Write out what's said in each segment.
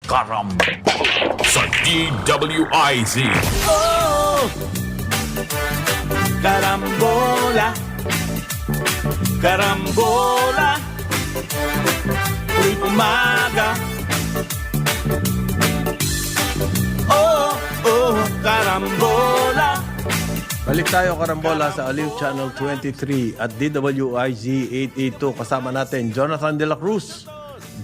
Karambola sa DWIZ. Oh, karambola, karambola, tuwing umaga. Oh, karambola. Balik tayo karambola sa Aliw Channel 23 at DWIZ 882. Kasama natin Jonathan De La Cruz,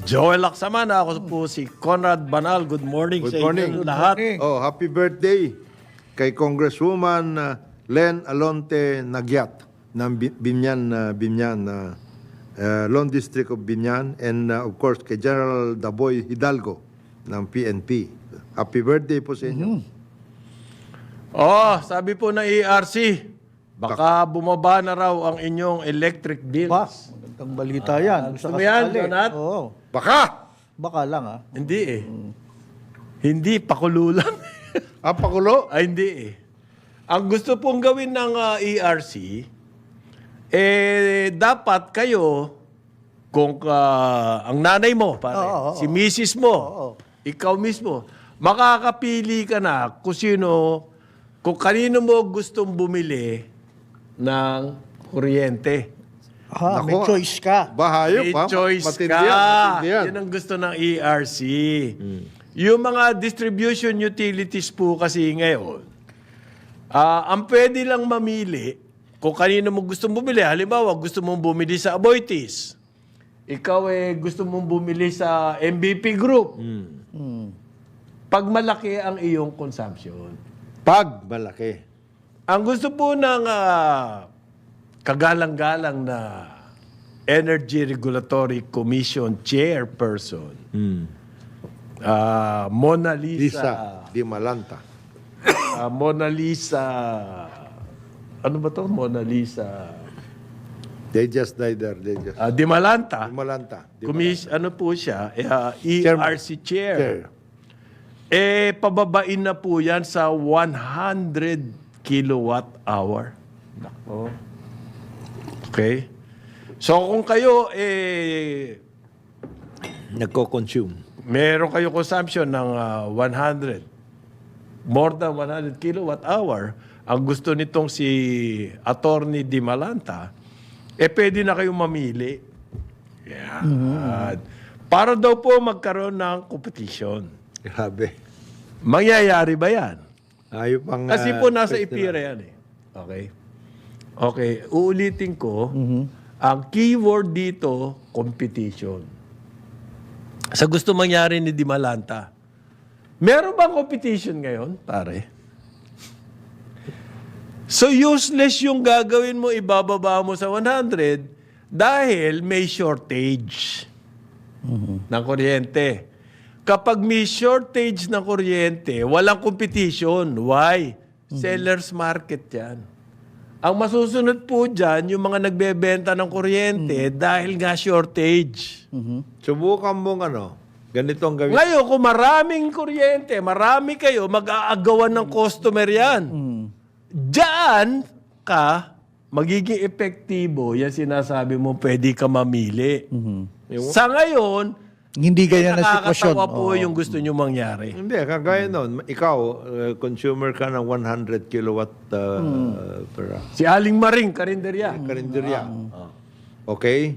Joel Lacsamana. Ako po si Conrad Banal. Good morning Good sa morning. inyo lahat. Oh, happy birthday kay Congresswoman Len Alonte Nagyat ng Binyan, Lone District of Binyan, and of course kay General Daboy Hidalgo ng PNP. Happy birthday po sa inyo. Oh, sabi po ng ERC, baka bumaba na raw ang inyong electric Pa, bills. magandang balita yan. gusto mo yan, Jonat? Oo. Baka! Baka lang ah. Hindi eh. Hindi, pakulo lang. Pakulo? Ay, hindi eh. Ang gusto pong gawin ng ERC, dapat kayo, kung ang nanay mo, pare, Oo. si misis mo, Oo. ikaw mismo, makakapili ka na kung sino, kung kanino mo gustong bumili ng kuryente. May Nako. choice ka. Bahayop May ha? choice Matindi ka. yan, matindi yan. Yan ang gusto ng ERC. Yung mga distribution utilities po kasi ngayon, ang pwede lang mamili kung kanino mo gustong bumili. Halimbawa, gusto mong bumili sa Aboitiz. Ikaw gusto mong bumili sa MVP Group. Pag malaki ang iyong consumption. Pag malaki. Ang gusto po ng kagalang-galang na Energy Regulatory Commission Chairperson, Mona Lisa, Lisa Di Malanta. Mona Lisa, ano ba to? Mona Lisa They just died there. They just... Di Malanta. Di Malanta. Ano po siya? ERC Chair. Pababain na po yan sa 100 kilowatt hour. Nako. Okay? So kung kayo, Nagko-consume. meron kayo consumption ng 100, more than 100 kilowatt hour, ang gusto nitong si Attorney Di Malanta, pwede na kayong mamili. Yan. Para daw po magkaroon ng competition. Grabe. Mangyayari ba yan? Ayop ang... Kasi po nasa IPIRA yan eh. Okay? Okay, uulitin ko, ang keyword dito, competition. Sa gusto mangyari ni Di Malanta, meron bang competition ngayon, pare? So useless yung gagawin mo, ibababa mo sa 100 dahil may shortage ng kuryente. Kapag may shortage ng kuryente, walang competition. Why? Seller's market yan. Ang masusunod po dyan, yung mga nagbebenta ng kuryente dahil nga shortage. Subukan mong ganito ang gawin. Ngayon, kung maraming kuryente, marami kayo, mag-aagawan ng customer yan. Diyan ka, magiging epektibo, yan sinasabi mo, pwede ka mamili. Sa ngayon, Hindi ganyan na sitwasyon. nakakatawa po yung gusto nyo mangyari. Hindi, kagaya nun. Ikaw, consumer ka ng 100 kilowatt per Si Aling Maring, karinderya. karinderya. Okay?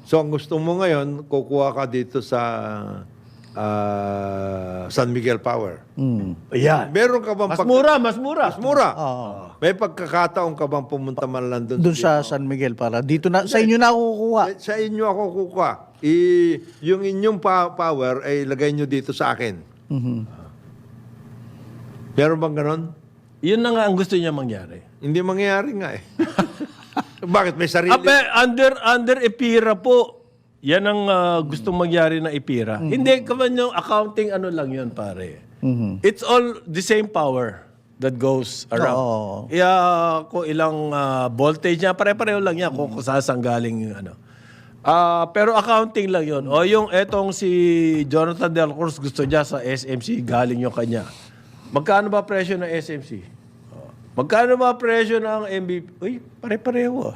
So, ang gusto mo ngayon, kukuha ka dito sa San Miguel Power. Ayan. Meron ka bang... Mas mura, mas mura. Mas mura. Oo. May pagkakataon ka bang pumunta man lang doon? Doon sa San Miguel para dito na sa inyo na ako kukuha. Sa inyo ako kukuha. Yung inyong power ay lagay nyo dito sa akin. Meron bang ganon? Yun na nga ang gusto niya mangyari. Hindi mangyayari nga eh. Bakit? May sarili? Under EPIRA po, yan ang gustong mangyari na EPIRA. Hindi, kaman yung accounting ano lang yun, pare. It's all the same power that goes around. Oo. Kung ilang voltage niya, pare-pareho lang yan kung sasanggaling yung ano. Pero accounting lang yun. O yung etong si Jonathan Del Cruz gusto niya sa SMC, galing yung kanya. Magkano ba presyo ng SMC? Magkano ba presyo ng MVP? Uy, pare-pareho ah.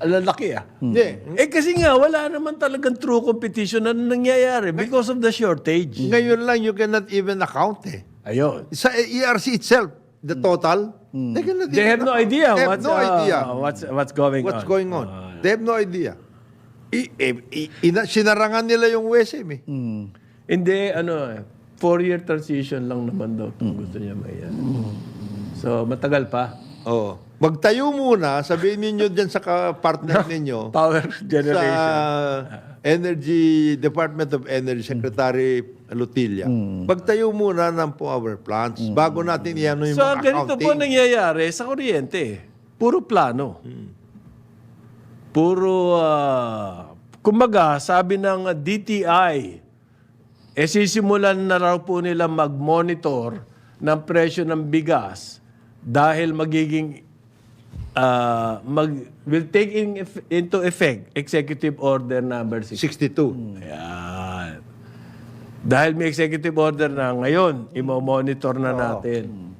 Alalaki ah. Hindi. Kasi nga, wala naman talagang true competition na nangyayari because of the shortage. Ngayon lang, you cannot even account eh. Ayun. Sa ERC itself, the total, they cannot They have even no account. idea They have no idea what's going what's on. going on. They have no idea. Sinarangan nila yung WSM eh. Hindi, 4-year transition lang naman daw kung gusto niya mayan. So, matagal pa. Oo. Magtayo muna, sabihin ninyo dyan sa partner ninyo, Power sa generation. Energy, Department of Energy, Secretary Lutilla, magtayo muna ng power plants bago natin iano yung So, mga ganito po accounting. nangyayari sa kuryente. Puro plano. Puro, kumbaga, sabi ng DTI, sisimulan na raw po nila mag-monitor ng presyo ng bigas dahil magiging will take into effect Executive Order number 62. Ayan. Dahil may executive order na ngayon, imo-monitor na natin.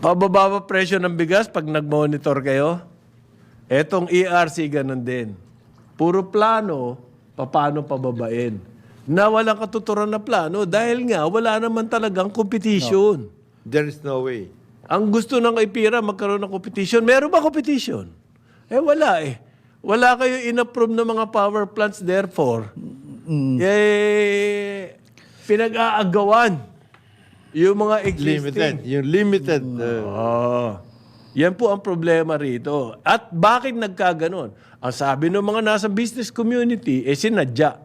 Pababa ba presyo ng bigas pag nag-monitor kayo? Etong ERC, ganun din. Puro plano, paano pababain. Na walang katuturan na plano dahil nga wala naman talagang competition. There is no way. Ang gusto ng IPIRA, magkaroon ng competition. Meron ba competition? Wala eh. Wala kayo in-approve ng mga power plants, therefore, pinag-aagawan yung mga existing. Limited. Yung limited. Yan po ang problema rito. At bakit nagkaganon? Ang sabi ng mga nasa business community, sinadya.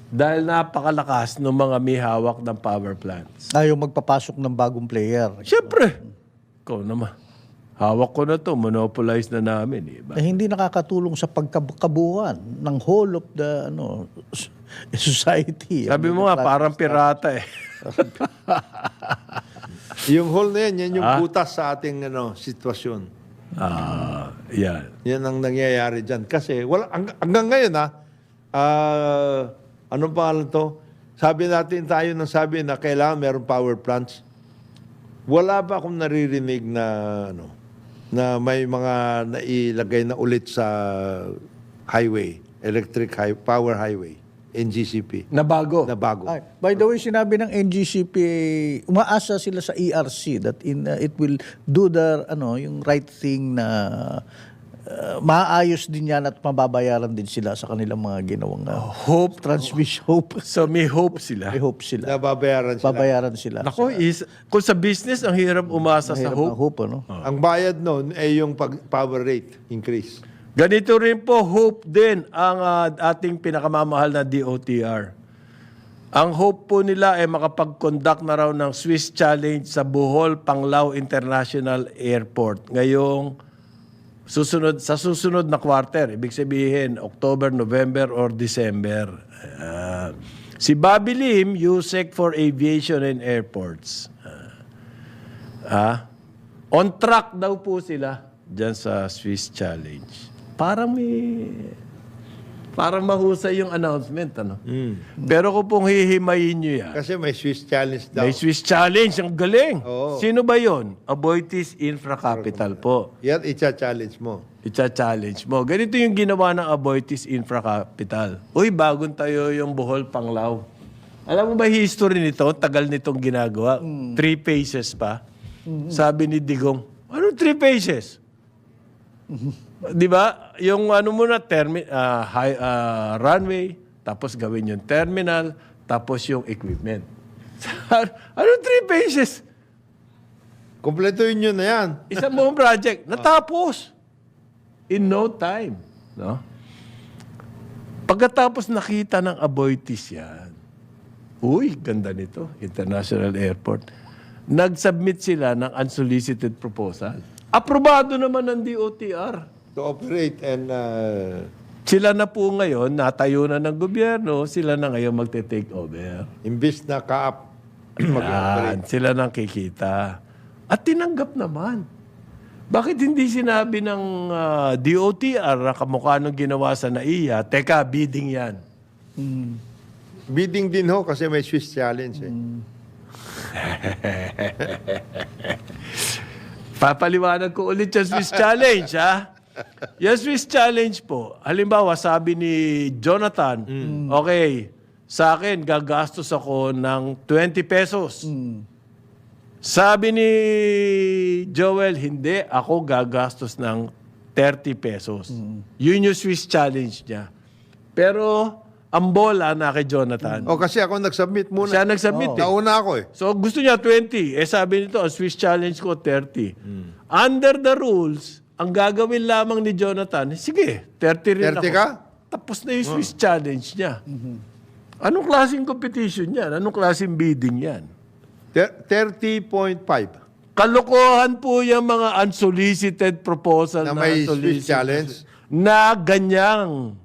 Dahil napakalakas ng mga may hawak ng power plants. Ayaw magpapasok ng bagong player. Siyempre. Ikaw naman. Hawak ko na to, monopolize na namin. Diba? Hindi nakakatulong sa pagkabuuan ng whole of the society. Sabi mo nga, parang pirata eh. Yung hole na yan yung butas sa ating sitwasyon. Yan. Yan ang nangyayari dyan. Kasi hanggang ngayon anong pangalan to? Sabi natin tayo na kailangan meron power plants. Wala pa akong naririnig na may mga nailagay na ulit sa highway, power highway, NGCP. Na bago. Na bago. Ay, by the way, sinabi ng NGCP, umaasa sila sa ERC that it will do yung right thing na maayos din yan at mababayaran din sila sa kanilang mga ginawang Hope. transmission. So may hope sila. May hope sila. Nababayaran sila. Babayaran sila. Nako, kung sa business, ang hirap umasa sa Mahirap hope. ang hope, ano? Ang bayad noon ay yung power rate increase. Ganito rin po, hope din ang ating pinakamamahal na DOTR. Ang hope po nila ay makapag-conduct na raw ng Swiss Challenge sa Bohol Panglao International Airport ngayong sa susunod na quarter. Ibig sabihin, October, November, or December. Si Bobby Lim, USEC for Aviation and Airports. On track daw po sila dyan sa Swiss Challenge. Parang mahusay yung announcement, Pero kung pong hihimayin nyo yan, Kasi may Swiss challenge daw. may Swiss Challenge, ang galing. Oo. Sino ba yon? Aboitiz Infra Capital po. Yan, i-challenge mo. Icha-challenge mo. Ganito yung ginawa ng Aboitiz Infra Capital. Uy, bagong tayo yung Bohol Panglao. Alam mo ba history nito? Tagal nitong ginagawa. 3 phases pa. Sabi ni Digong, ano 3 phases? Di ba? Yung muna, runway, tapos gawin yung terminal, tapos yung equipment. Ano 3 phases? Kompletuhin nyo na yan. Isang buong project. Natapos. In no time. No? Pagkatapos nakita ng Aboitiz yan, uy, ganda nito, International Airport. Nag-submit sila ng unsolicited proposal. Aprobado naman ng DOTR. To operate and Sila na po ngayon, natayo na ng gobyerno, sila na ngayon magte-take over. imbis na ka-up Yan, mag-operate. sila nang kikita. At tinanggap naman. Bakit hindi sinabi ng DOTR na kamukha nung ginawa sa NAIA, teka, bidding yan. Bidding din ho kasi may Swiss challenge eh. Papaliwanag ko ulit yung Swiss Challenge, ha? Yung Swiss Challenge po, halimbawa, sabi ni Jonathan, okay, sa akin, gagastos ako ng 20 pesos. Sabi ni Joel, hindi, ako gagastos ng 30 pesos. Yun yung Swiss Challenge niya. Pero, ang bola na kay Jonathan. O kasi ako nag-submit muna. Siya nag-submit eh. Nauna ako eh. So, gusto niya 20. Sabi nito, ang Swiss Challenge ko, 30. Under the rules, ang gagawin lamang ni Jonathan, sige, 30 rin 30 ako. ka? Tapos na yung Swiss Challenge niya. Anong klaseng competition yan? Anong klaseng bidding yan? 30.5 Kalokohan po yung mga unsolicited proposal na may Swiss challenge. na ganyang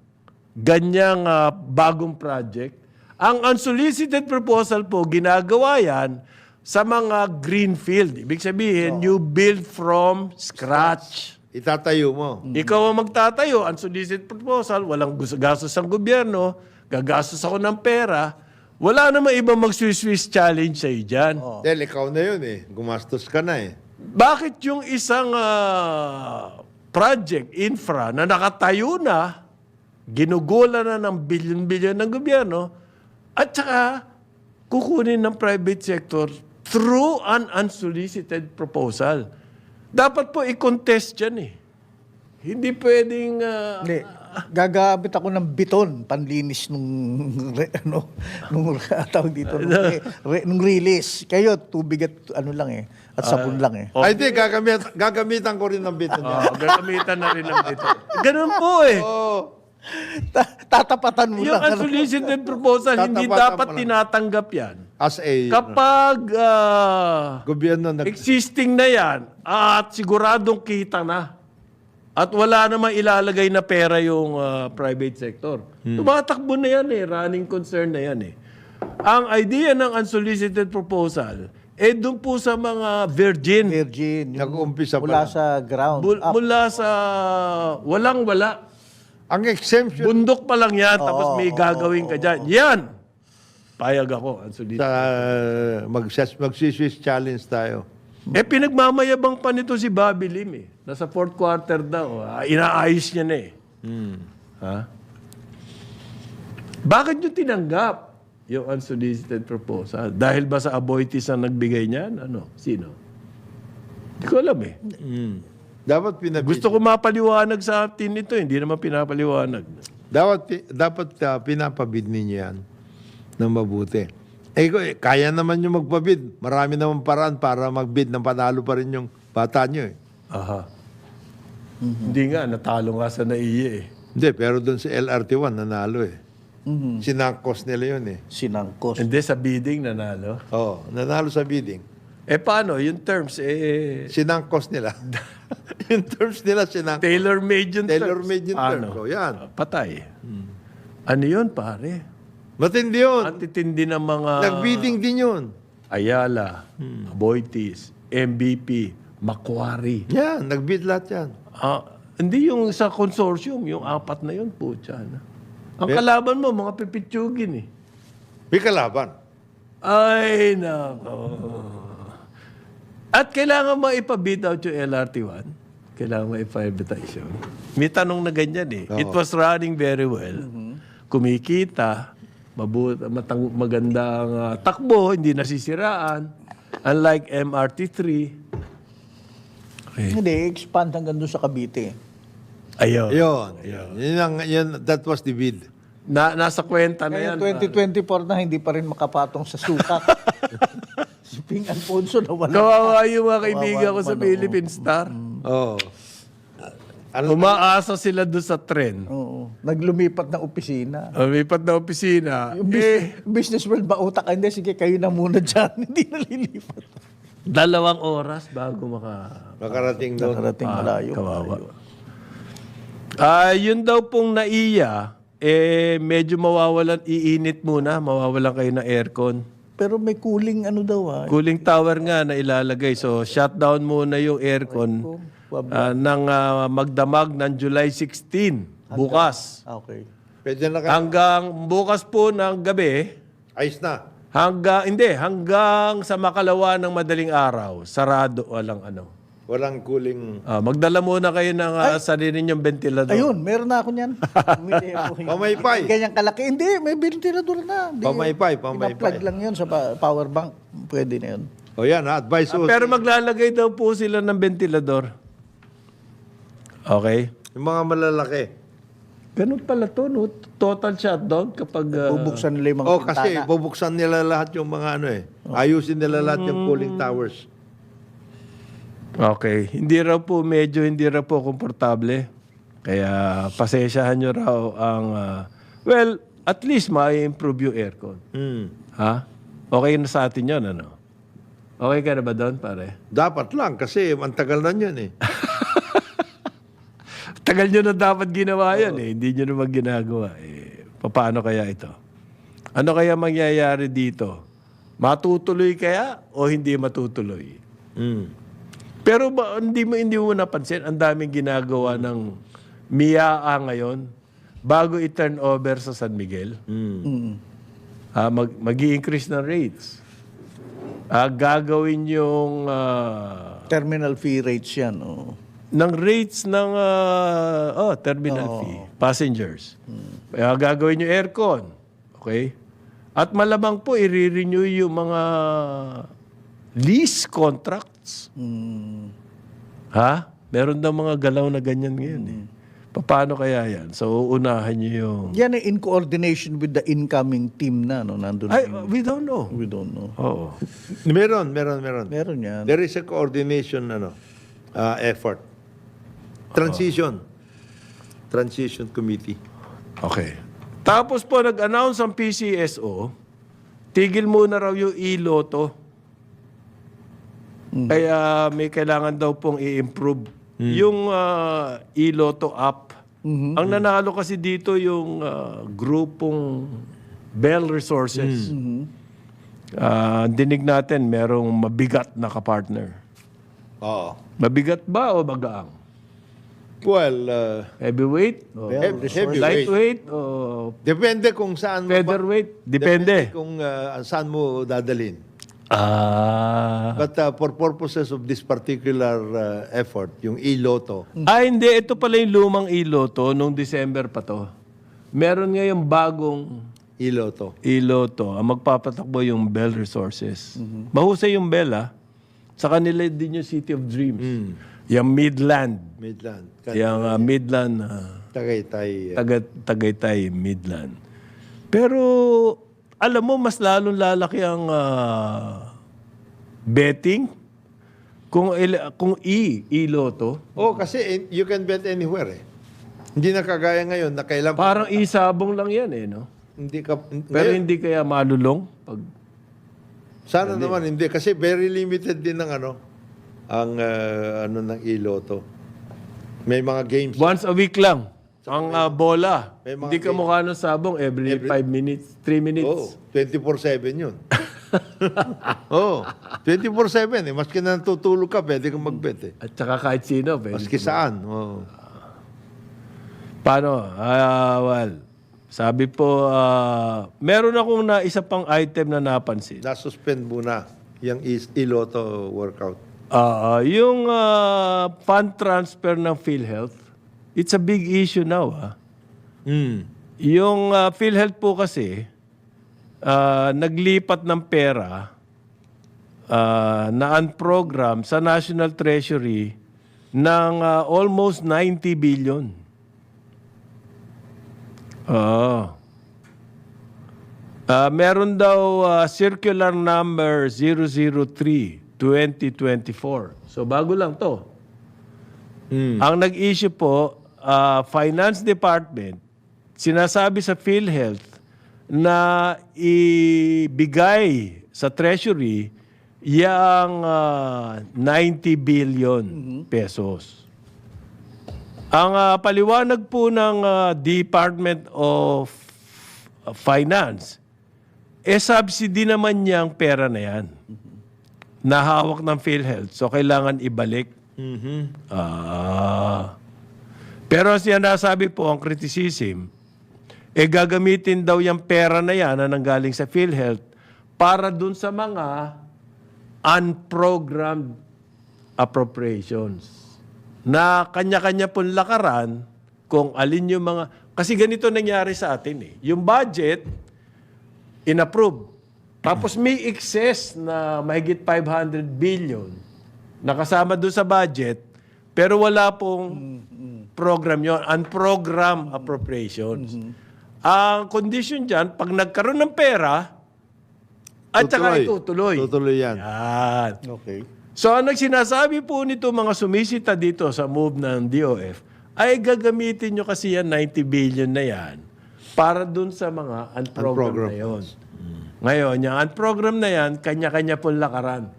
bagong project. Ang unsolicited proposal po, ginagawa yan sa mga greenfield. Ibig sabihin, you build from scratch. Itatayo mo. Ikaw ang magtatayo, unsolicited proposal, walang gastos ng gobyerno, gagastos ako ng pera, wala namang ibang mag-Swiss challenge sa'yo dyan. Dahil ikaw na yun eh. Gumastos ka na eh. Bakit yung isang project, infra, na nakatayo na, ginugulan na ng bilyon-bilyon ng gobyerno, at saka kukunin ng private sector through an unsolicited proposal. Dapat po i-contest yan eh. Hindi pwedeng... Hindi. Gagamit ako ng biton panlinis nung tawag dito nung release. Kayo tubig at ano lang eh at sabon lang eh. Ay, di, gagamitan ko rin ng biton niya. Gagamitan na rin ng ito. Ganun po eh. Tatapatan mo Yung lang. unsolicited proposal, hindi Tatapatan dapat mo lang. tinatanggap yan. As a Kapag gobyerno existing na yan at siguradong kita na at wala namang ilalagay na pera yung private sector. Tumatakbo na yan eh. Running concern na yan eh. Ang idea ng unsolicited proposal, doon po sa mga virgin. Virgin. Nag-uumpisa pa mula lang. sa ground. Mula sa walang-wala. Ang exemption Bundok pa lang yan, tapos may gagawin ka dyan. Yan! Payag ako, unsolicited. sa mag-Swiss challenge tayo. Pinagmamayabang pa nito si Bobby Lim eh. Nasa fourth quarter daw. Inaayos niya na eh. Ha? Bakit nyo tinanggap yung unsolicited proposal? Dahil ba sa Aboitiz ang nagbigay niyan? Ano? Sino? Hindi ko alam eh. Dapat pinabid. Gusto ko mapaliwanag sa atin ito. Hindi naman pinapaliwanag. Dapat pinapabid ninyo yan ng mabuti. Kaya naman yung magpabid. Marami naman paraan para magbid ng panalo pa rin yung bata nyo eh. Aha. Hindi nga, natalo nga sa NAIA eh. Hindi, pero doon sa LRT1 nanalo eh. Sinangkos nila yun eh. Sinangkos. Hindi, sa bidding nanalo. Oo, nanalo sa bidding. Paano? Yung terms, Sinangkos nila. yung terms nila sinangkos. tailor-made yung terms. Tailor-made yung terms. Ano? So, yan. Patay. Ano yun, pare? Matindi yun. At titindi ng mga... Nag-bidding din yun. Ayala, Aboitiz, MVP, Macquarie. Yan, nag-bid lahat yan. Hindi yung sa consortium, yung apat na yun, putya na. Ang kalaban mo, mga pipitsugin eh. May kalaban. Ay, nako. At kailangan maipabid out yung LRT1. Kailangan maipabitize yun. May tanong na ganyan eh. It was running very well. Kumikita, magandang takbo, hindi nasisiraan. Unlike MRT3. Okay. Hindi, expand hanggang doon sa Cavite. Ayun. That was the bid. Nasa kwenta na yan. Ngayon, 2024 na hindi pa rin makapatong sa sukat. Si Ping Alfonso na wala. Kawawa yung mga kaibigan ko sa Philippine Star. Oo. Umaasa sila doon sa tren. Oo. Naglumipat ng opisina. Lumipat na opisina. Yung business world ba utak? Hindi, sige, kayo na muna dyan. Hindi nalilipat. 2 oras bago Makarating doon. Nakarating malayo. kawawa. Yun daw pong NAIA, medyo iinit muna, mawawalan kayo ng aircon. Pero may cooling ano daw Cooling tower nga na ilalagay. So, shutdown muna yung aircon ng magdamag ng July 16, bukas. Okay. Pwede na kayo. Hanggang bukas po ng gabi, Ayos na. hanggang sa makalawa ng madaling araw, sarado, walang ano. Walang cooling. Magdala muna kayo ng sarili ninyong ventilador. Ayun, meron na ako niyan. Pamaypay. Ganyang kalaki. Hindi, may ventilador na. Hindi, Pamaypay. Ina-plug lang yun sa power bank. Pwede na yun. O yan, advice ko. Pero maglalagay daw po sila ng ventilador. Okay? Yung mga malalaki. Ganun pala to, no? Total shutdown kapag... Bubuksan nila yung mga Oh, pintana. kasi bubuksan nila lahat yung mga ano eh. Ayusin nila lahat yung cooling towers. Okay. Hindi raw po komportable. Kaya pasensyahan nyo raw ang... well, at least ma-improve yung aircon. Ha? Okay na sa atin yun, ano? Okay ka na ba doon, pare? Dapat lang kasi ang tagal na yun eh. Tagal nyo na dapat ginawa yan eh. Hindi nyo naman ginagawa. Paano kaya ito? Ano kaya mangyayari dito? Matutuloy kaya o hindi matutuloy? Pero hindi mo napansin, ang daming ginagawa ng MIAA ngayon bago i-turn over sa San Miguel. Mag-i-increase ng rates. Gagawin yung... Terminal fee rates yan. Oh. ng rates ng terminal fee, passengers. Gagawin yung aircon. Okay? At malamang po, i-renew yung mga lease contracts. Ha? Meron daw mga galaw na ganyan ngayon eh. Paano kaya yan? So, uunahan nyo yung... Yan ay in coordination with the incoming team na, no? Nandun. We don't know. We don't know. Oo. Meron. Meron yan. There is a coordination effort. Transition committee. Okay. Tapos po, nag-announce ang PCSO, tigil muna raw yung e-lotto. Kaya may kailangan daw pong i-improve yung e-lotto app. Ang nanalo kasi dito yung grupong Bell Resources. Dinig natin, merong mabigat na kapartner. Oo. Mabigat ba o magaang? Well, Heavyweight? heavyweight. Lightweight? O Depende kung saan mo featherweight? Depende. kung saan mo dadalhin. But But for purposes of this particular effort, yung e-lotto, hindi. Ito pala yung lumang e-lotto nung December pa to. Meron ngayong bagong e-lotto. e-lotto. Ang magpapatakbo yung Bell Resources. Mahusay yung Bell, ah. Sa kanila din yung City of Dreams. Yung Midland. Midland. Yung Midland. Tagaytay. Tagaytay, Midland. Pero, alam mo, mas lalong lalaki ang betting kung e-lotto. Oh, kasi you can bet anywhere eh. Hindi na kagaya ngayon na kailan Parang isabong lang yan eh, no? hindi ka Pero ngayon, hindi kaya malulong pag sana naman hindi kasi very limited din ng ang ng e-lotto. May mga games. once a week lang ang bola. may mga Hindi ka mukha ng sabong every 5 minutes, 3 minutes. Oh, 24/7 yun. Oh, 24/7 eh. Maski na natutulog ka, pwede kang mag-bet eh. At saka kahit sino. Pwede Maski saan. Oh. Paano? Well, sabi po, meron akong isa pang item na napansin. Na-suspend muna yung e-lotto workout. Yung fund transfer ng PhilHealth, it's a big issue now. Yung PhilHealth po kasi, naglipat ng pera na unprogram sa National Treasury ng almost 90 billion. Meron daw circular number 003/2024. So bago lang to. Ang nag-issue po, Finance Department, sinasabi sa PhilHealth na ibigay sa Treasury yung 90 billion pesos. Ang paliwanag po ng Department of Finance, subsidy naman niyang pera na yan. Nahawak ng PhilHealth. So, kailangan ibalik. Pero siya nasabi po, ang criticism, gagamitin daw yung pera na yan na nanggaling sa PhilHealth para dun sa mga unprogrammed appropriations na kanya-kanya pong lakaran kung alin yung mga... Kasi ganito nangyari sa atin eh. Yung budget, inapprove. Tapos may excess na mahigit 500 billion na kasama doon sa budget, pero wala pong program yon, unprogrammed appropriations. Ang condition dyan, pag nagkaroon ng pera, at saka itutuloy. Tutuloy yan. Yan. Okay. So, ang sinasabi po nito mga sumisita dito sa move ng DOF, ay gagamitin nyo kasi yan 90 billion na yan para dun sa mga unprogrammed na yun. Ngayon, yung unprogrammed na yan, kanya-kanya pong lakaran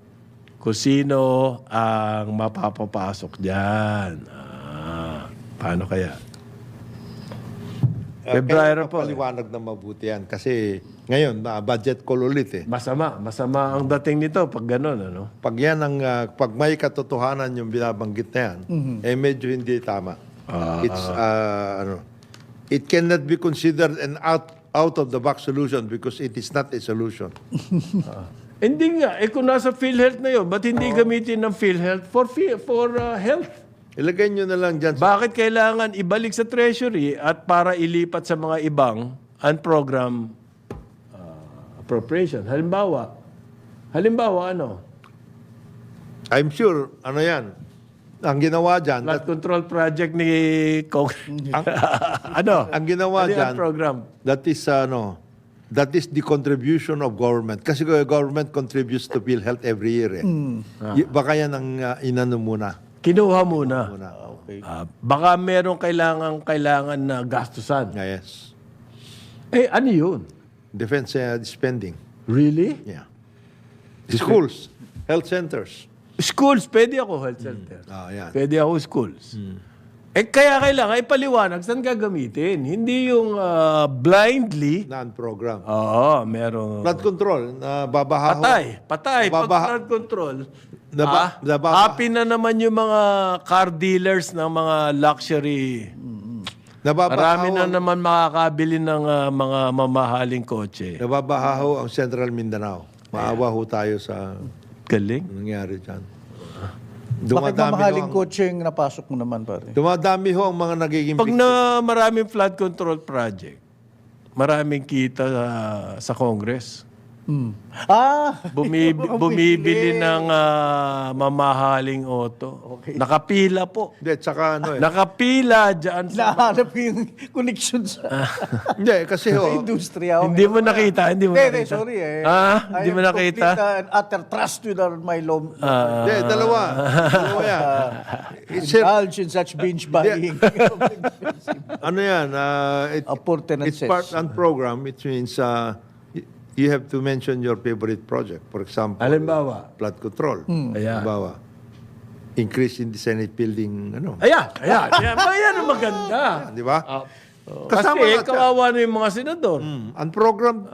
kung sino ang mapapapasok dyan. Paano kaya? February po. Paliwanag na mabuti yan. Kasi ngayon, budget call ulit eh. Masama ang dating nito pag gano'n, ano? Pag yan ang, pag may katotohanan yung binabanggit na yan, eh medyo hindi tama. It cannot be considered an out of the box solution because it is not a solution. Hindi nga, kung nasa PhilHealth na yun, ba't hindi gamitin ng PhilHealth for health? Ilagay nyo na lang dyan. Bakit kailangan ibalik sa Treasury at para ilipat sa mga ibang unprogrammed appropriation? Halimbawa, ano? I'm sure, ano yan, ang ginawa dyan, Flood control project ni Kong. Ano? ang ginawa Ano yung dyan, program? that is the contribution of government. Kasi government contributes to PhilHealth every year eh. Baka yan ang inano muna. Kinuha muna. Okay. Baka merong kailangan na gastusan. Yes. Ano yun? Defense spending. Really? Yeah. Schools, health centers. Schools, pwede ako health center. Yan. Pwede ako schools. Kaya kailangan ipaliwanag saan gagamitin. Hindi yung blindly. Non-program. Oo, merong... Flood control, babahaho. Patay. Pag Babaha- flood control, happy na naman yung mga car dealers ng mga luxury. Marami na naman makakabili ng mga mamahaling kotse. Nababahaho ang Central Mindanao. Maawa ho tayo sa Galing. nangyari dyan. Bakit mamahaling kotse yung napasok mo naman, pare? Dumadami ho ang mga nagiging Pag na maraming flood control project, maraming kita sa Congress. Bumibili ng mamahaling auto. Okay. Nakapila po. Hindi, tsaka ano eh. Nakapila dyan sa... Nahanap yung connection sa Hindi, kasi ho, industriya. Hindi mo nakita, hindi mo Hindi, nakita. sorry eh. Hindi mo nakita? I have complete and utter trust with my law. hindi, dalawa yan. Indulge in such binge buying. Ano yan? Appurtenances. It's part and program. It means you have to mention your favorite project. For example, Halimbawa. flood control. Ayan. Halimbawa, increase in the Senate building, ano. Ayan. Ayan ang maganda. Di ba? Kasi lahat yan. kawawa na yung mga senador. Unprogram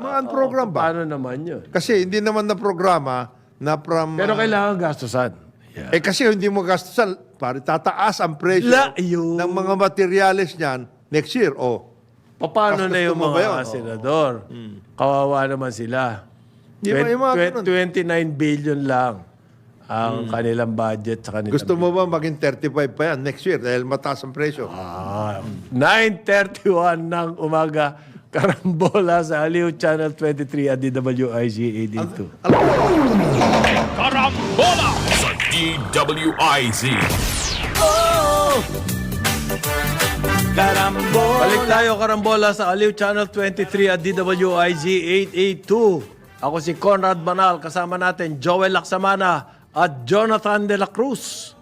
ba? Paano naman yun? Kasi hindi naman na programa na from... Pero kailangan gastusan. Yeah. kasi hindi mo gastusan, pare, tataas ang presyo Yun. ng mga materyales niyan next year. Paano na yung Gusto mo ba yun? mga senador? Kawawa naman sila. Di ba yung mga ganun? 29 billion lang ang kanilang budget sa kanilang Gusto mo ba maging 35 pa yan next year dahil mataas ang presyo? 9:31 ng umaga, Karambola sa Aliw Channel 23 at DWIZ AD2. Karambola sa DWIZ. Karambola. Balik tayo, Karambola, sa Aliw Channel 23 at DWIZ 882. Ako si Conrad Banal, kasama natin Joel Laksamana at Jonathan De La Cruz.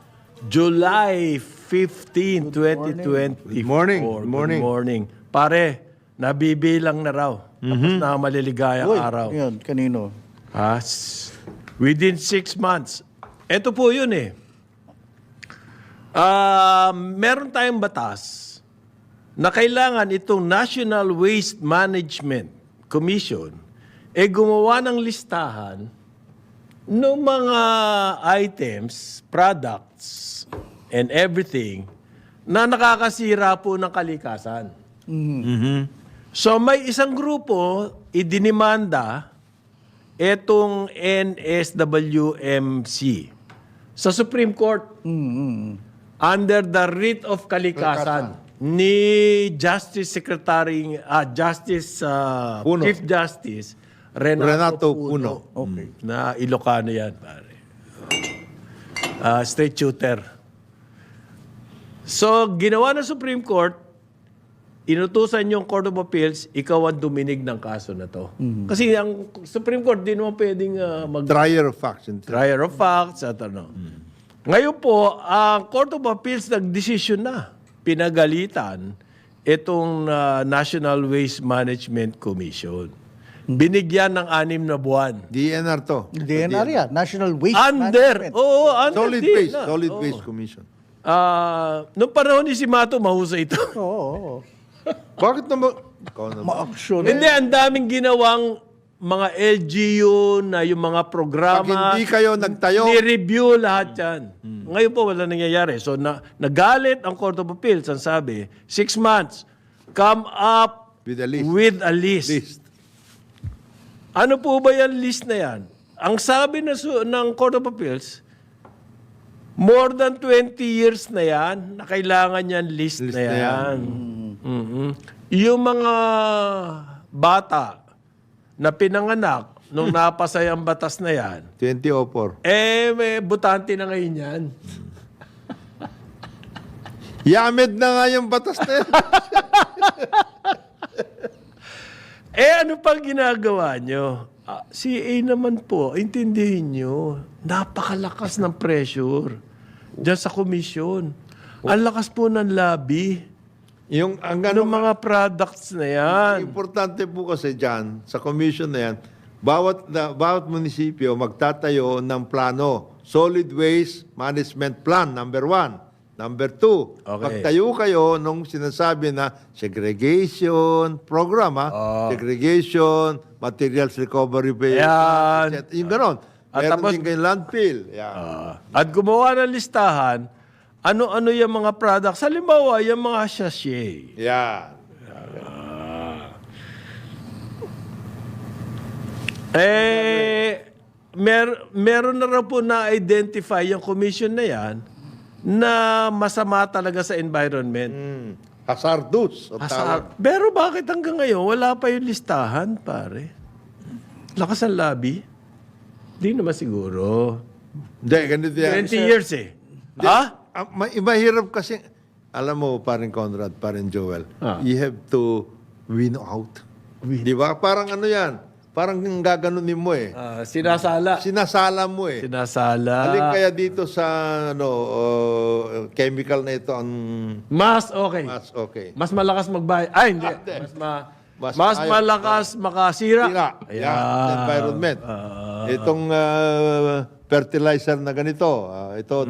July 15, 2024. Good morning. Good morning. Pare, nabibilang na raw. Tapos na maliligayang Uy, araw. yun, kanino? Within 6 months. Ito po yun eh. Meron tayong batas na kailangan itong National Waste Management Commission gumawa ng listahan ng mga items, products, and everything na nakakasira po ng kalikasan. So may isang grupo idinimanda itong NSWMC sa Supreme Court under the writ of kalikasan ni Justice Secretary Puno. Chief Justice Renato Puno. Puno. Okay. Na Ilocano yan, pare. Straight shooter. So, ginawa ng Supreme Court, inutusan yung Court of Appeals, ikaw ang duminig ng kaso na to. Kasi ang Supreme Court, di naman pwedeng Trier of facts. trier of facts at ano. Ngayon po, ang Court of Appeals nag-decision na. Pinagalitan itong National Waste Management Commission. Binigyan ng 6 na buwan. DNR to. DNR yan, National Waste Under. Management. Oo, under. Solid din Waste. na. Solid Oo. Waste Commission. Noong panahon ni si Mato, mahusay ito. Oo. Bakit naman? Ikaw naman. Ma-action. Hindi, ang daming ginawang mga LGU na yung mga Pag programa. hindi kayo nagtayo, Ni-review lahat yan. Ngayon po, wala nangyayari. So, nagalit ang Court of Appeals. Ang sabi, 6 months, come up With a list. with a list. list. Ano po ba yung list na yan? Ang sabi ng Court of Appeals, more than 20 years na yan, na kailangan yan list na yan. Mhm. Yung mga bata na pinanganak nung napasay ang batas na yan, 2004. may butante na ngayon yan. Yamed na nga yung batas na yan. Ano pang ginagawa nyo? CA naman po, intindihin nyo, napakalakas ng pressure dyan sa komisyon. Ang lakas po ng lobby Yung ang ng ganun, mga products na yan. importante po kasi dyan, sa commission na yan, bawat munisipyo magtatayo ng plano. Solid Waste Management Plan, number 1. Number 2, Okay. magtayo kayo nung sinasabi na segregation program, segregation, materials recovery ba Ayan. yung ganon. At Meron tapos- din kayong landfill. Yan. At gumawa ng listahan, ano-ano yung mga products. Halimbawa, yung mga sachet. Yan. Meron na raw po na-identify yung commission na yan na masama talaga sa environment. Hazardous. ang tawag. Pero bakit hanggang ngayon, wala pa yung listahan, pare? Lakas ang lobby? Di naman siguro. Hindi, ganito yan. 20 years eh. Ha? Mahirap kasi, alam mo, parin Conrad, parin Joel, you have to win out. Di ba? Parang ano yan? Parang gaganunin mo eh. Sinasala. Sinasala mo eh. Sinasala. Alin kaya dito sa chemical na ito ang Mas okay. mas okay? Mas malakas magbayad. Ay, hindi. Mas malakas makasira. Tira. Yan, environment. Itong fertilizer na ganito, ito.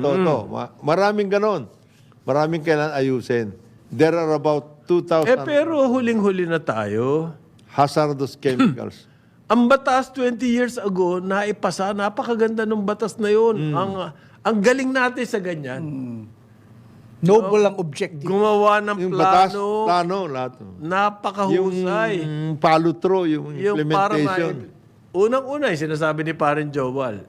Maraming ganon. Maraming kailangan ayusin. There are about 2,000 Pero huling-huli na tayo. hazardous chemicals. Ang batas 20 years ago, naipasa, napakaganda ng batas na yun. Ang galing natin sa ganyan. Noble ang objective. Gumawa ng Yung batas, plano, plano, lahat. napakahusay. Yung follow-through, yung implementation. Unang-una, yung sinasabi ni Paren Joel,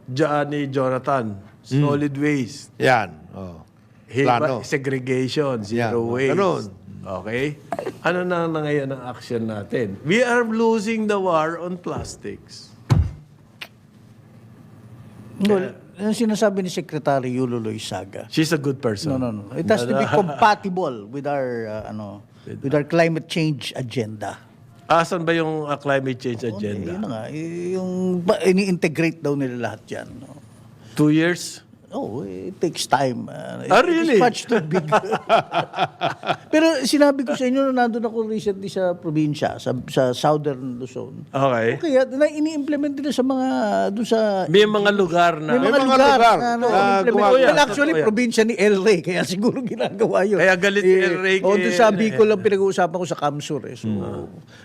ni Jonathan, solid waste, Yan. Oh. Plano. segregation, zero Yan, waste. ganun. Okay? Ano na ngayon ang action natin? We are losing the war on plastics. Well, yung sinasabi ni Secretary Yulo Loizaga, She's a good person. no. It has to be compatible with our climate change agenda. Asan ba yung climate change agenda? Yun na nga, ini-integrate daw nila lahat yan. No? 2 years? Oh, it takes time. Really? It's much too big. Pero sinabi ko sa inyo, nandun ako recently sa probinsya, sa southern Luzon. Okay. Kaya ini-implement nila sa mga, doon sa... May mga lugar na... May mga mga lugar lugar na na implement. gumagawa. Well, actually, Totoo yan. probinsya ni El Rey, kaya siguro ginagawa yun. Kaya galit si El Rey O, kay- doon sa Bicol lang pinag-uusapan ko sa Kamsur. So,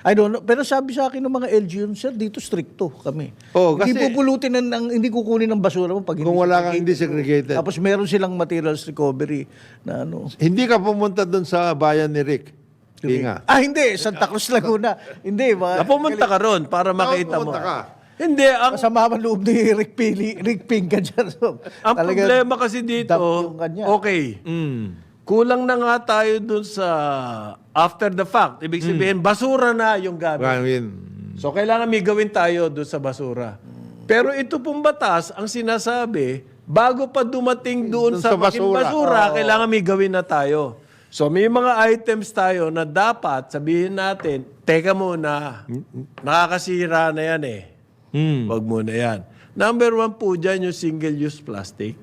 I don't know. Pero sabi sa akin ng mga LGU, sir, dito stricto kami. Oh, Hindi kasi- pupulutin hindi kukunin ng basura mo pag Kung wala kang hindi segregated. Tapos meron silang materials recovery na ano. Hindi ka pumunta doon sa bayan ni Rick. Hinga. Hindi. Santa Cruz, Laguna. Hindi. Pumunta ka ron para makita mo. Pumunta ka. Hindi, ang Masama man loob ni Rick Ping ka dyan. So, Ang talaga, problema kasi dito, dump yung kanya. okay, kulang na nga tayo dun sa after the fact. Ibig sabihin, basura na yung gamit. Gawin. So, kailangan may gawin tayo dun sa basura. Pero ito pong batas, ang sinasabi, bago pa dumating doon sa Dun sa maging basura, kailangan may gawin na tayo. So, may mga items tayo na dapat sabihin natin, teka muna, nakakasira na yan eh. Wag muna yan. Number 1 po dyan yung single-use plastic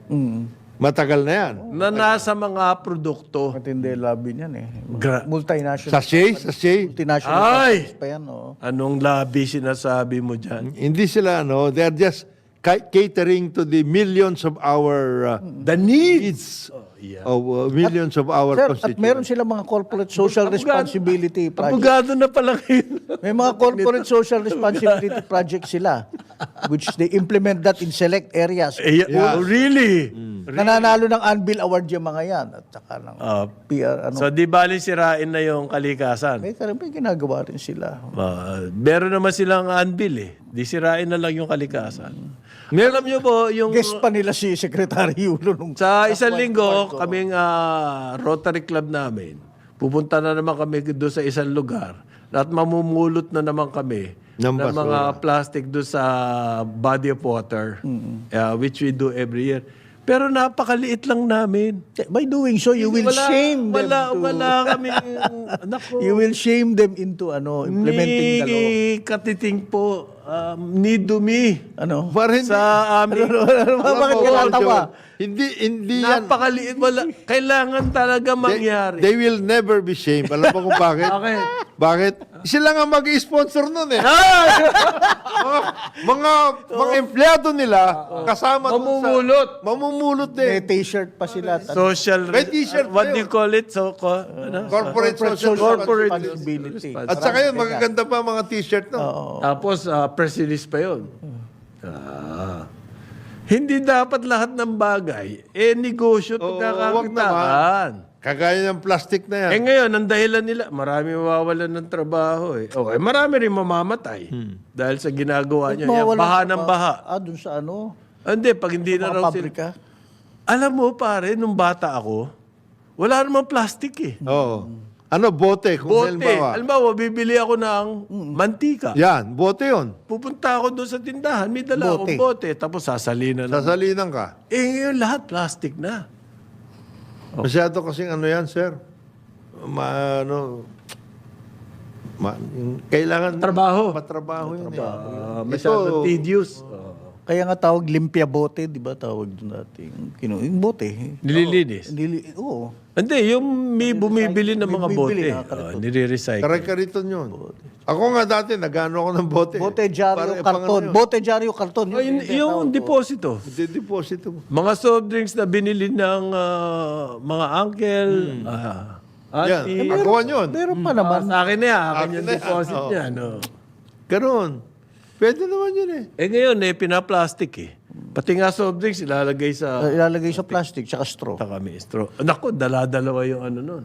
Matagal na yan. na nasa mga produkto. matindi lobby niyan eh. Gra- Multinational. Sachet. Multinational Ay! companies pa yan, oh. Anong labi sinasabi mo dyan? Hindi sila, they're just catering to the millions of our The needs. millions of our Sir, at constituents. meron sila mga corporate social responsibility projects. Abogado na pala kayo. May mga corporate social responsibility projects sila which they implement that in select areas. Oh, really? Nananalo ng Anvil Award yung mga yan. At saka ng PR, ano. So, di bali sirain na yung kalikasan. May ginagawa rin sila. Meron naman silang anvil eh. Di sirain na lang yung kalikasan. Alam nyo po, yung Guest pa nila si Secretary Yulo nung sa isang linggo, kaming Rotary Club namin, pupunta na naman kami doon sa isang lugar at mamumulot na naman kami Ng ng mga plastic doon sa body of water, which we do every year. Pero napakaliit lang namin. By doing so, you will shame them Wala kami, nako. You will shame them into implementing the law. Ni katiting po, need to me. Ano? Para hindi, Sa amin. Bakit Alam mo, kinatawa? hindi yan. Napakaliit. Kailangan talaga mangyari. They will never be shamed. Alam mo kung bakit? Bakit? Bakit? Sila nga mag-sponsor nun eh. mga empleyado nila kasama dun sa... Mamumulot May eh. t-shirt pa sila. Social, May t-shirt what pa do you yun. call it? So, ano? Corporate social Corporate responsibility. At saka yun, magaganda pa mga t-shirt no. Tapos, press release pa yun. Hindi dapat lahat ng bagay, negosyo at wag pagkakakitaan. Kagaya ng plastic na yan. Ngayon, ang dahilan nila, marami mawawalan ng trabaho eh. Okay, marami rin mamamatay dahil sa ginagawa niya. Yan, baha ng baha. Dun sa ano? Hindi, pag hindi na Mga raw sila. pabrika. Alam mo pare, nung bata ako, wala namang plastic eh. Oo. Ano, bote. Kung Bote. halimbawa. Halimbawa, bibili ako ng mantika. Yan, bote yun. Pupunta ako doon sa tindahan, may dala akong bote. Tapos sasalinan na. Sasalinan ka. Ngayon lahat plastic na. Masyado kasing ano yan, sir. Kailangan Trabaho. matrabaho yun eh. Masyadong tedious. Kaya nga tawag limpia bote, di ba? Tawag doon natin. Yung bote. Nililinis. Oo. Hindi, yung may bumibili ng mga bote. bumibili, nakakariton. Nire-recycle. Karay-kariton yun. Ako nga dati, nagano ako ng bote. Bote, dyaryo, Para- karton. pang ano yun? Bote, dyaryo, karton. Yung deposito. Deposito. Mga soft drinks na binili ng mga uncle, Yan, auntie. agawan yun. Meron pa naman. Sa akin na yan. Akin Akin yung na yan, deposit oo. niya. No? Ganon. Pwede naman yun eh. Ngayon, pinaplastic eh. Pati nga soft drinks, ilalagay sa Ilalagay sa plastic, tsaka straw. kami straw. Naku, dala-dalawa yung ano nun.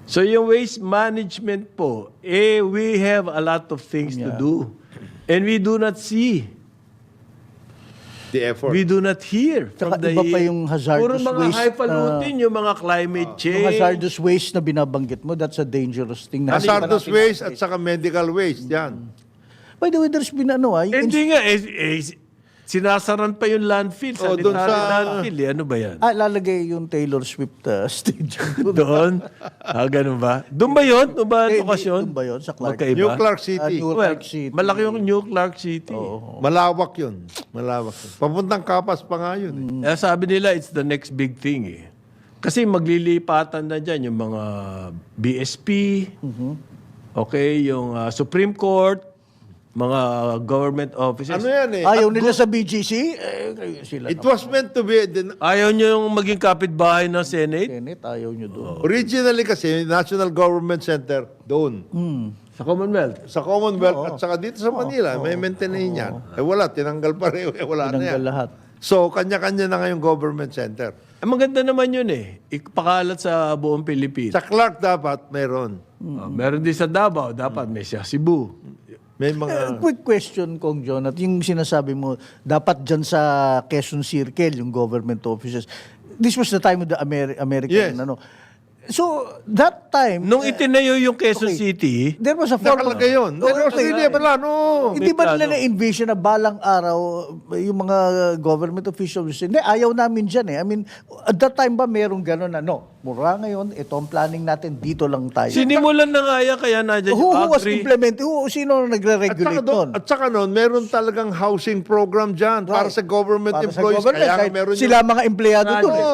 So yung waste management po, we have a lot of things to do. And we do not see. The effort. We do not hear from Tsaka iba pa yung hazardous Puro mga waste highfalutin, yung mga climate Yung change. hazardous waste na binabanggit mo, that's a dangerous thing. Na Hazardous waste at saka medical waste. Yan. By the way, there's been ano Hindi nga, sinasaran pa yung landfill. Oh, doon Sanitary sa- landfill. Ano ba yan? lalagay yung Taylor Swift stadium. Doon? Ganun ba? Doon ba yun? Doon ba Hindi, lokasyon? doon ba yun? Sa Clark. Magkaiba? New Clark City. New Well, Clark City. malaki yung New Clark City. Malawak yun. Malawak yun. Papuntang Kapas pa nga yun eh. Sabi nila, it's the next big thing eh. Kasi maglilipatan na dyan yung mga BSP, okay, yung Supreme Court, mga government offices. Ano yan eh? Ayaw nila sa BGC? Kayo sila. It was meant to be, Ayaw nyo yung maging kapitbahay ng Senate? Senate, ayaw nyo doon. originally kasi, National Government Center, doon. Sa Commonwealth? Sa Commonwealth at saka dito sa Manila, may maintain yan. Wala, tinanggal pareho. Wala na Tinanggal yan. lahat. So, kanya-kanya na ngayong government center. Maganda naman yun eh. Ipakalat sa buong Pilipinas. Sa Clark dapat, mayroon. Meron din sa Davao, dapat may siya Cebu. May mga... Quick question, Kong John, at yung sinasabi mo, dapat dyan sa Quezon Circle, yung government offices. This was the time of the American, Yes. ano. So, that time... Nung itinayo yung Quezon Okay. City, There was a formal... Nakalagay yun. Pero Australia pala, no. Hindi ba May nila na-envision na balang araw yung mga government officials, hindi, ayaw namin dyan eh. I mean, at that time ba merong gano'n na, no, mura ngayon, ito ang planning natin, dito lang tayo. sinimulan na nga yan, kaya nandiyan Who yung was Agri. implementing? Sino nagre-regulate nun? At saka noon, meron talagang housing program dyan para sa government Para sa employees. government, Kaya nga kahit meron sila mga empleyado doon eh.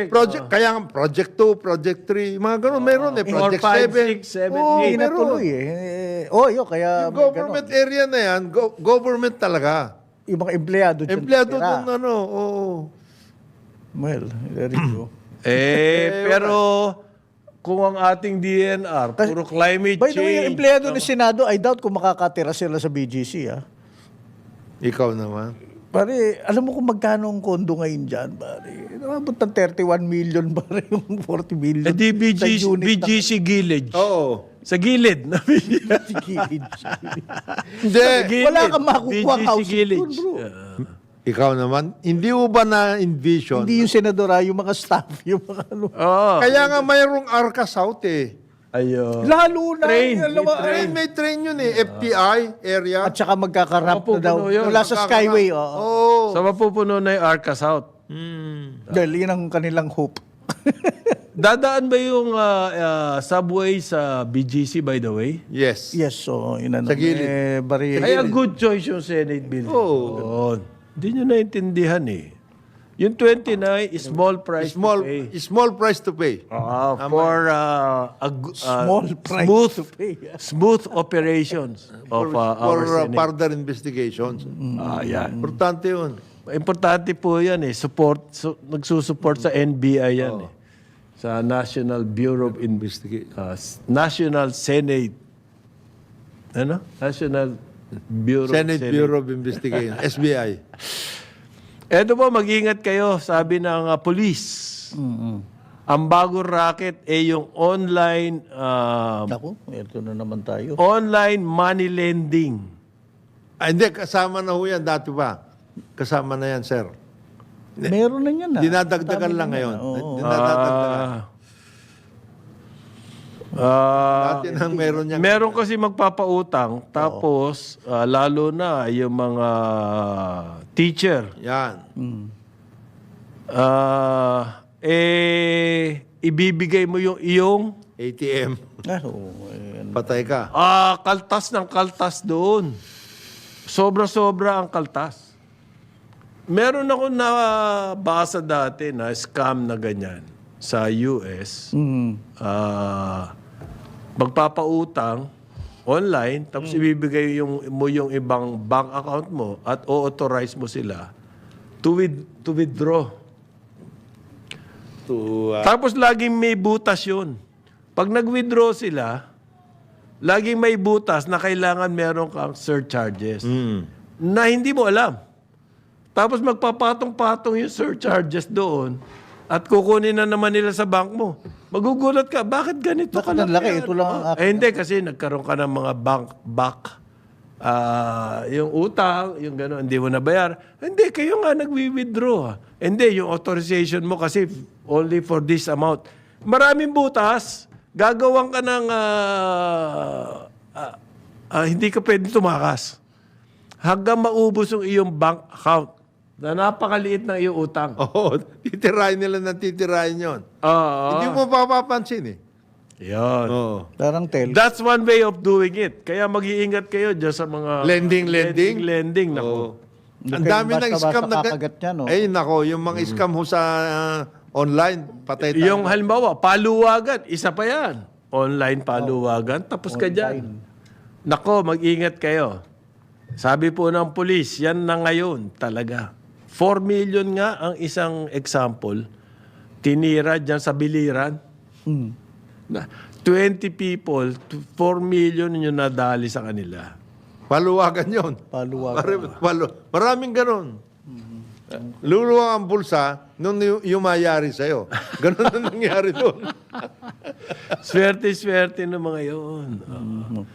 Project. Kaya nga, Project 2, Project 3, mga ganun, meron eh. Project 7. 4, 5, 6, 7, Oo, Hindi 8. meron. natuloy eh. Yun, kaya Yung may government ganon. area na yan, government talaga. Yung mga empleyado dyan. Empleyado tira. doon, ano, oo. Well, there you go. Pero kung ang ating DNR, puro climate By the way, yung change. empleyado ng Senado, I doubt kung makakatira sila sa BGC, ah. Ikaw naman. Pare, alam mo kung magkano ang kondo ngayon dyan, pare? Nabot ng 31 million, pare, yung 40 million. Eh di sa BGC, unit na- BGC Village. Oo. Sa gilid. sa gilid. Hindi. Gilid. Wala kang makukuha BGC housing Village. doon, bro. Ikaw naman, hindi mo ba na-envision? Hindi yung senadora, yung mga staff, yung mga ano. Oo. Kaya nga mayroong Arca South eh. Ayun. Lalo na. Train, alam mo, May train yun eh. FTI area. At saka magkakarap na daw. Mapupuno yun. Wala sa Skyway. Oo. So mapupuno na yung Arca South. Dahil yun ang kanilang hope. Dadaan ba yung subway sa BGC, by the way? Yes. Yes, so yun ano. Sa gilid. Ay, a good choice yung Senate building. Oo. Hindi nyo naintindihan eh. Yung 29, small price Small to pay. small price to pay. For Small price smooth, to pay. smooth operations of our For Senate. further investigations. Yan. Importante yun. Importante po yan eh. Nagsusupport sa NBI yan eh. Sa National Bureau of National Senate. Ano? National Bureau Senate Bureau of Investigation. SBI. Eto po, mag-ingat kayo, sabi ng police. Ang bagong racket ay yung online Naku, ito na naman tayo. online money lending. Hindi, kasama na ho yan dati pa. Kasama na yan, sir. Meron na yan na. Dinadagdagan lang ngayon. Dinadagdagan. Dati nang meron yan. Meron kasi magpapautang, tapos lalo na yung mga teacher, Yan. ibibigay mo yung iyong ATM. Patay ka. kaltas ng kaltas doon. Sobra-sobra ang kaltas. Meron ako nabasa dati na scam na ganyan sa US. Magpapautang online, tapos ibibigay mo yung ibang bank account mo at o-authorize mo sila to withdraw. Tapos laging may butas yun. Pag nag-withdraw sila, laging may butas na kailangan meron kang surcharges na hindi mo alam. Tapos magpapatong-patong yung surcharges doon at kukunin na naman nila sa bank mo. Magugulat ka, bakit ganito ka Bakit ang laki? Ito lang ang akin. hindi, kasi nagkaroon ka ng mga bank back. Yung utang, yung gano'n, hindi mo nabayar. Hindi, kayo nga nagwi-withdraw. Hindi, yung authorization mo kasi only for this amount. Maraming butas, gagawan ka ng hindi ka pwede tumakas. Hanggang maubos yung iyong bank account na napakaliit ng iyong utang. Oo. Titirahin nila ng titirahin yun. Oo. Hindi mo papapansin eh. Yun. Oo. Parang tel. That's one way of doing it. Kaya mag-iingat kayo dyan sa mga... Lending. Nako. Ang dami ng Basta-basta scam na... kakagat yan, no? Ay, nako, yung mga scam ho sa online, patay tayo. Yung halimbawa, paluwagan, isa pa yan. Online paluwagan, tapos ka dyan. Nako, mag-ingat kayo. Sabi po ng pulis, yan na ngayon talaga. 4 million nga ang isang example. Tinira dyan sa biliran. Na 20 people, 4 million yung nadali sa kanila. Paluwagan yun. Paluwagan. Maraming ganon. Luluwang ang bulsa nung yumayari sa'yo. Ganun ang nangyari doon. Swerte-swerte ng mga yun.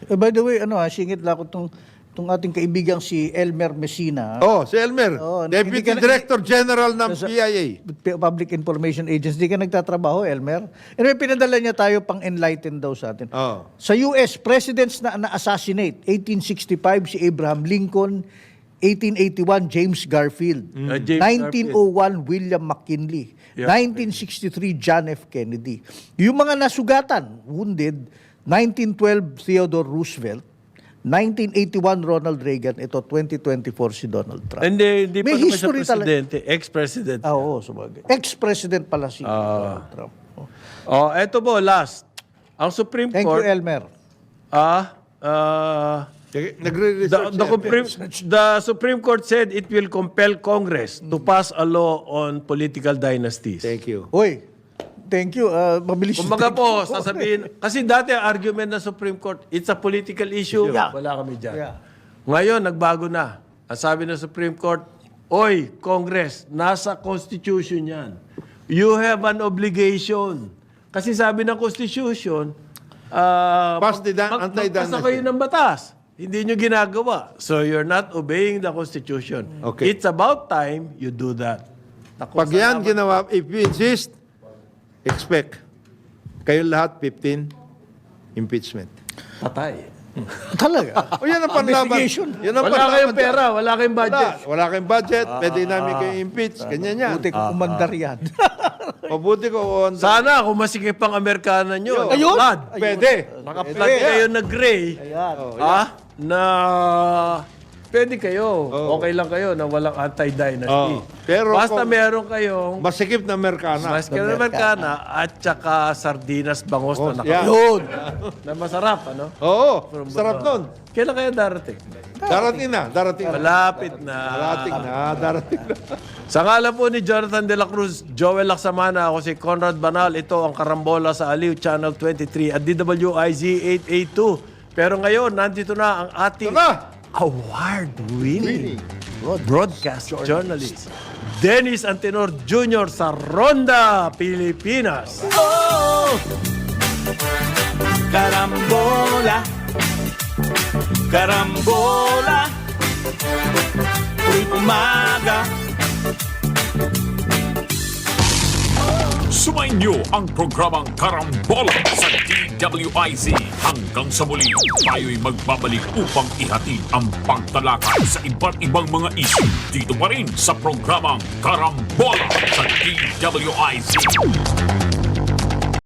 By the way, singit lang ako tong ating kaibigang si Elmer Messina. Oh, si Elmer, Oo, Deputy hindi ka na- Director General ng PIA. Public Information Agency. Di ka nagtatrabaho, Elmer? Anyway, pinadala niya tayo pang enlighten daw sa atin. Oh. Sa US, presidents na na-assassinate. 1865, si Abraham Lincoln. 1881, James Garfield. James 1901, William McKinley. Yeah. 1963, John F. Kennedy. Yung mga nasugatan, wounded, 1912, Theodore Roosevelt. 1981, Ronald Reagan. Ito, 2024, si Donald Trump. Hindi pa May naman siya history presidente. Ex-president. Oo, sabagay. Ex-president pala si Donald Trump. Oh. Eto po, last. Ang Supreme Thank you, Court, Elmer. Nagre-research. the Supreme Court said it will compel Congress to pass a law on political dynasties. Thank you. Uy, thank you. Mabilis. Kumbaga po, sasabihin, kasi dati ang argument ng Supreme Court, it's a political issue. Yeah. Wala kami dyan. Yeah. Ngayon, nagbago na. Ang sabi ng Supreme Court, Oy, Congress, nasa Constitution yan. You have an obligation. Kasi sabi ng Constitution, Pass the anti-dynasty. magpasa kayo ng batas. Hindi nyo ginagawa. So you're not obeying the Constitution. Okay. It's about time you do that. Pag yan ginawa, if you insist, expect. Kayo lahat, 15, impeachment. Patay. Talaga. O yan ang panlaban. Investigation. Yan ang Wala panlaban kayong dyan. pera, wala kayong budget. Wala kayong budget, pwede namin kayo impeach. Ganyan yan. Buti ko umandar yan. Mabuti ko on. Sana kung masikip pang Amerikana nyo. Ayun! Flood. Pwede. Maka-flood kayo na gray. Na pwede kayo. Okay lang kayo na walang anti-dynasty. Pero Basta kung- meron kayong Masikip na Amerikana. maskara na Amerikana at saka sardinas bangos na yan. Yun. na masarap, ano? Oo, sarap nun. Kailan kaya darating? Darating na. Malapit na. Darating na. Sa ngalan po ni Jonathan De La Cruz, Joel Laksamana, ako si Conrad Banal. Ito ang Karambola sa Aliw Channel 23 at DWIZ 882. Pero ngayon, nandito na ang ating Ito na. award-winning broadcast journalist, Dennis Antenor Jr. sa Ronda, Pilipinas. Oh, carambola, carambola, tuwing umaga. Sumainyo ang programang Karambola sa DWIZ. Hanggang sa muli, tayo'y magbabalik upang ihatid ang pagtalakay sa iba't ibang mga issue dito pa rin sa programang Karambola sa DWIZ.